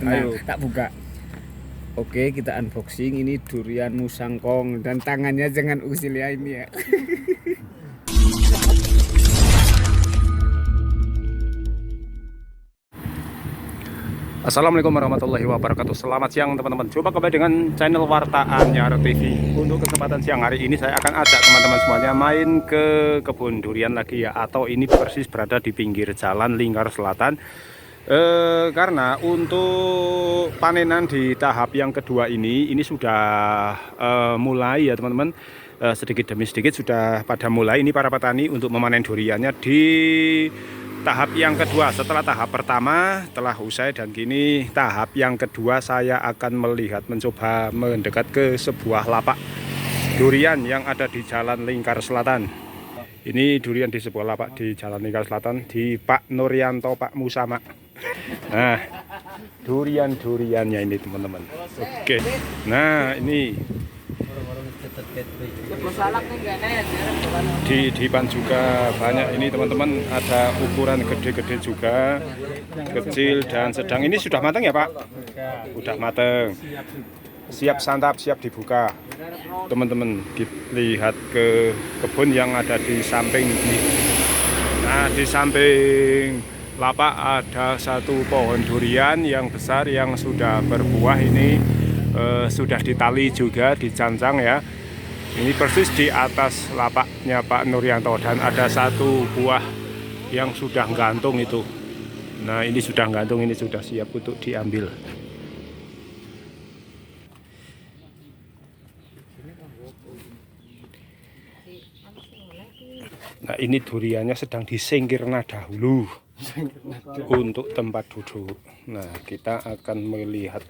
Ayo. Tak buka. Oke, kita unboxing. Ini durian musangkong dan tangannya jangan usil ya ini ya. Assalamualaikum warahmatullahi wabarakatuh. Selamat siang teman-teman. Coba kembali dengan channel Warta Anyar TV. Untuk kesempatan siang hari ini saya akan ajak teman-teman semuanya main ke kebun durian lagi ya. Atau ini persis berada di pinggir jalan Lingkar Selatan. Karena untuk panenan di tahap yang kedua ini sudah mulai ya teman-teman. Sedikit demi sedikit sudah pada mulai ini para petani untuk memanen duriannya di tahap yang kedua. Setelah tahap pertama telah usai dan kini tahap yang kedua saya akan mencoba mendekat ke sebuah lapak durian yang ada di Jalan Lingkar Selatan. Ini durian di sebuah lapak di Jalan Lingkar Selatan di Pak Nuryanto, Pak Musama. Nah, durian-duriannya ini teman-teman. Oke. Nah, ini di depan juga banyak ini teman-teman, ada ukuran gede-gede juga, kecil dan sedang. Ini sudah matang ya Pak? Sudah matang, siap santap, siap dibuka teman-teman. Lihat ke kebun yang ada di samping ini. Nah, di samping lapak ada satu pohon durian yang besar yang sudah berbuah. Ini sudah ditali juga, dicancang ya. Ini persis di atas lapaknya Pak Nuryanto dan ada satu buah yang sudah gantung itu. Nah, ini sudah gantung, ini sudah siap untuk diambil. Nah, ini duriannya sedang disingkirna dahulu untuk tempat duduk. Nah, kita akan melihat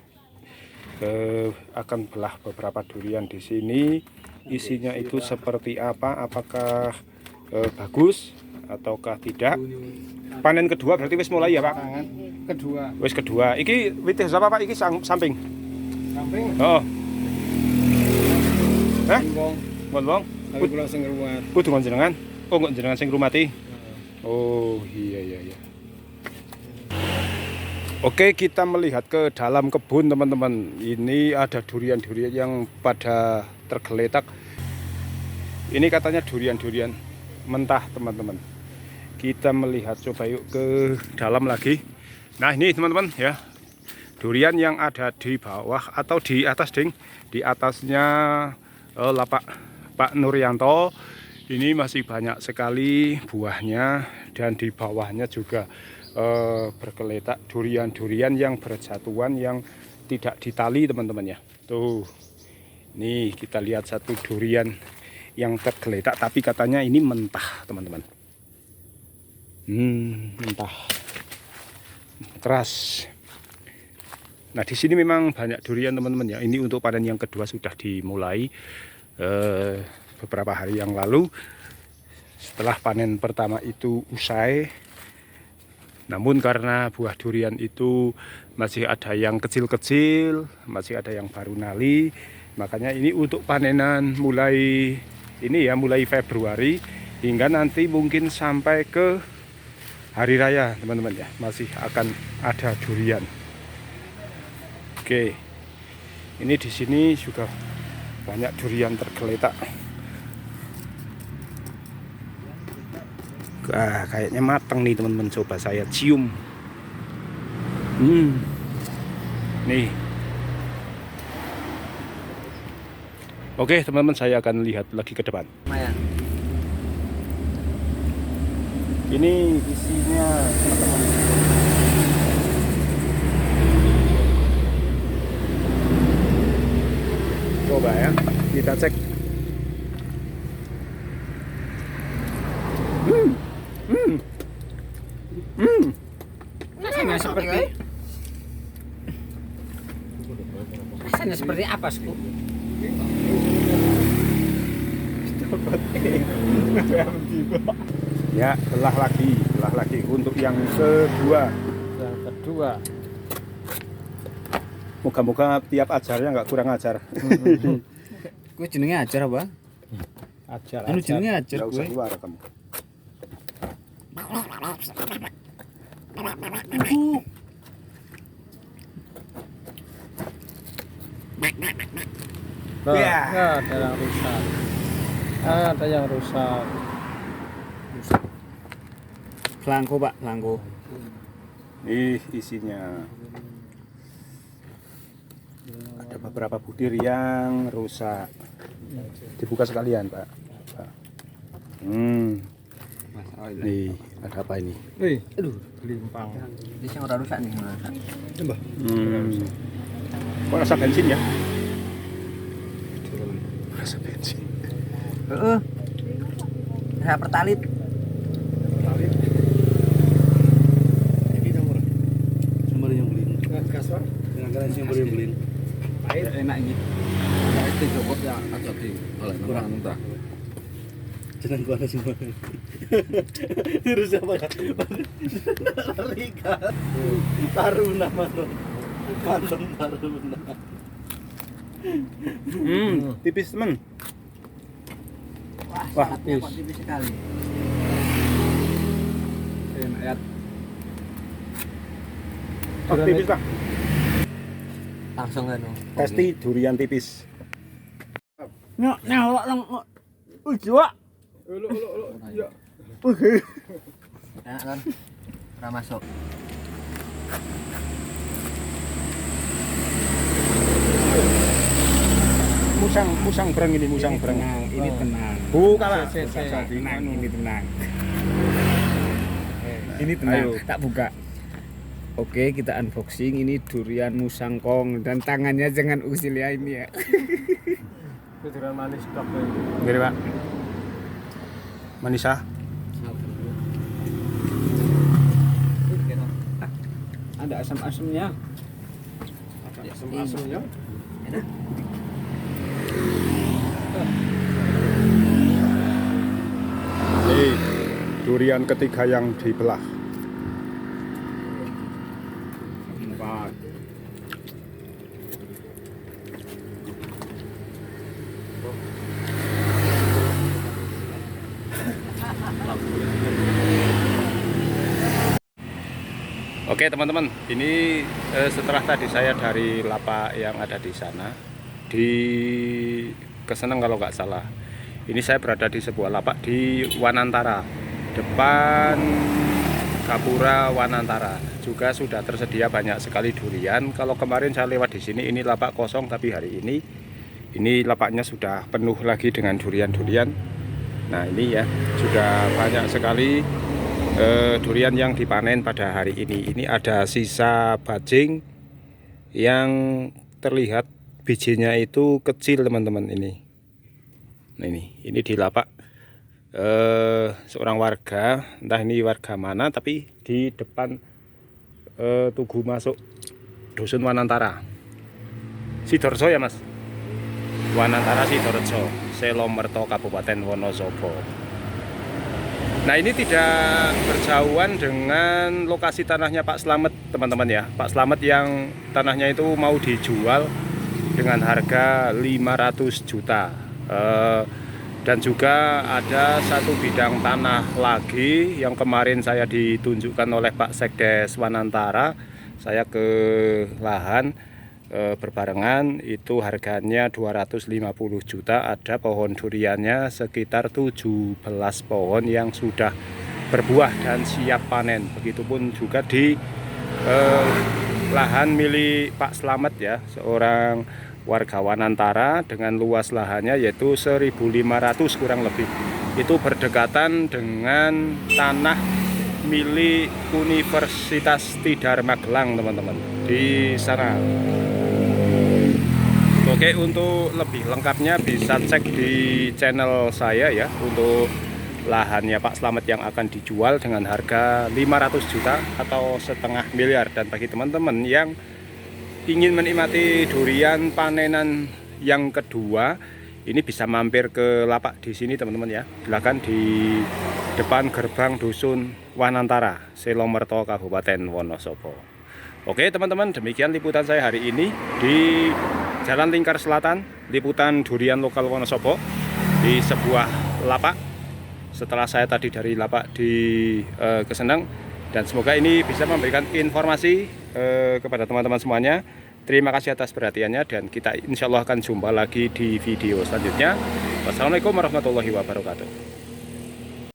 akan belah beberapa durian di sini. Isinya itu seperti apa? Apakah bagus ataukah tidak? Panen kedua berarti wis mulai ya Pak? Kedua. Wis kedua. Iki witih apa Pak? Iki samping. Samping. Oh. Hah? Wong. Wong. Kula sing ngrumat. Kudu jenengan. Oh, kok jenengan sing ngrumati. Oh, iya. Oke, kita melihat ke dalam kebun teman-teman. Ini ada durian-durian yang pada tergeletak. Ini katanya durian-durian mentah teman-teman. Kita melihat, coba yuk ke dalam lagi. Nah, ini teman-teman ya, durian yang ada di bawah atau di atas ding. Di atasnya lapak Pak Nuryanto. Ini masih banyak sekali buahnya dan di bawahnya juga bergeletak durian-durian yang berjatuhan yang tidak ditali teman-teman ya. Tuh, nih kita lihat satu durian yang tergeletak tapi katanya ini mentah teman-teman. Mentah, keras. Nah, di sini memang banyak durian teman-teman ya. Ini untuk panen yang kedua sudah dimulai beberapa hari yang lalu. Setelah panen pertama itu usai. Namun karena buah durian itu masih ada yang kecil-kecil, masih ada yang baru nali, makanya ini untuk panenan mulai Februari hingga nanti mungkin sampai ke hari raya teman-teman ya, masih akan ada durian. Oke. Ini di sini juga banyak durian tergeletak. Kayaknya matang nih teman-teman, coba saya cium. Nih. Oke teman-teman, saya akan lihat lagi ke depan. Ini isinya teman-teman. Coba ya, kita cek. Rasanya seperti apa, Sku? Ya, belah lagi untuk yang kedua. Moga-moga tiap ajarnya nggak kurang ajar. Gue jenenge ajar apa? Ajar. Anu jenenge ajar Nggak usah gue. keluar kamu. Nah, Ya. Ada yang rusak. Ada yang rusak. Pelangko Pak, pelangko. isinya ada beberapa butir yang rusak. Dibuka sekalian, Pak. Nih, ada apa ini? Wih, aduh, limpang. Ini yang udah rusak nih. Kok rasa bensin ya? Rasa bensin. Saya pertalit. Sumber yang beli. Gas, Pak. Dengan sumber yang beli. Air enak ini. Nah, itu copot ya agak di oleh kurang entah. Jeneng gua sumber. Terus apa ya? Rika. Taruna mantan. Mantan taruna. Tipis temen. Wah, tipis sekali. Enak ya. oh, tipis Pak. Langsung kan. Pasti durian tipis. Nyolok lang. Ujua. Ya. Enak kan? Ora masuk. Musang breng ini, musang breng. Ini tenang. Buka Pak. Tenang, ini tenang. Ini tenang. Ayo. Tak buka. Oke, kita unboxing. Ini durian musangkong dan tangannya jangan usil ya ini ya. Durian manis dok. Gini Pak. Manisa. Ada asam-asamnya. Ada asam-asamnya. Ini durian ketiga yang dibelah. Empat. Oke teman-teman, ini setelah tadi saya dari lapak yang ada di sana, di Keseneng kalau nggak salah. Ini saya berada di sebuah lapak di Wanantara, depan Gapura Wanantara. Juga sudah tersedia banyak sekali durian. Kalau kemarin saya lewat di sini, ini lapak kosong, tapi hari ini lapaknya sudah penuh lagi dengan durian-durian. Nah ini ya, sudah banyak sekali durian yang dipanen pada hari ini. Ini ada sisa bajing yang terlihat bijinya itu kecil teman-teman ini. Nah ini di lapak seorang warga, entah ini warga mana, tapi di depan tugu masuk Dusun Wanantara Sidoarjo ya Mas. Wanantara Sidoarjo, Selomerto, Kabupaten Wonosobo. Nah ini tidak berjauhan dengan lokasi tanahnya Pak Slamet teman-teman ya. Pak Slamet yang tanahnya itu mau dijual dengan harga 500 juta. Dan juga ada satu bidang tanah lagi yang kemarin saya ditunjukkan oleh Pak Sekdes Wanantara. Saya ke lahan berbarengan, itu harganya 250 juta. Ada pohon duriannya sekitar 17 pohon yang sudah berbuah dan siap panen. Begitupun juga di lahan milik Pak Slamet ya, seorang warga Wanantara, dengan luas lahannya yaitu 1.500 kurang lebih. Itu berdekatan dengan tanah milik Universitas Tidar Magelang teman-teman, di sana. Oke, untuk lebih lengkapnya bisa cek di channel saya ya, untuk lahannya Pak Slamet yang akan dijual dengan harga 500 juta atau setengah miliar. Dan bagi teman-teman yang ingin menikmati durian panenan yang kedua, ini bisa mampir ke lapak di sini teman-teman ya. Silakan di depan gerbang Dusun Wanantara, Selomerto, Kabupaten Wonosobo. Oke teman-teman, demikian liputan saya hari ini di Jalan Lingkar Selatan, liputan durian lokal Wonosobo di sebuah lapak. Setelah saya tadi dari lapak di Keseneng, dan semoga ini bisa memberikan informasi kepada teman-teman semuanya Terima kasih atas perhatiannya dan kita insya Allah akan jumpa lagi di video selanjutnya. Wassalamualaikum warahmatullahi wabarakatuh.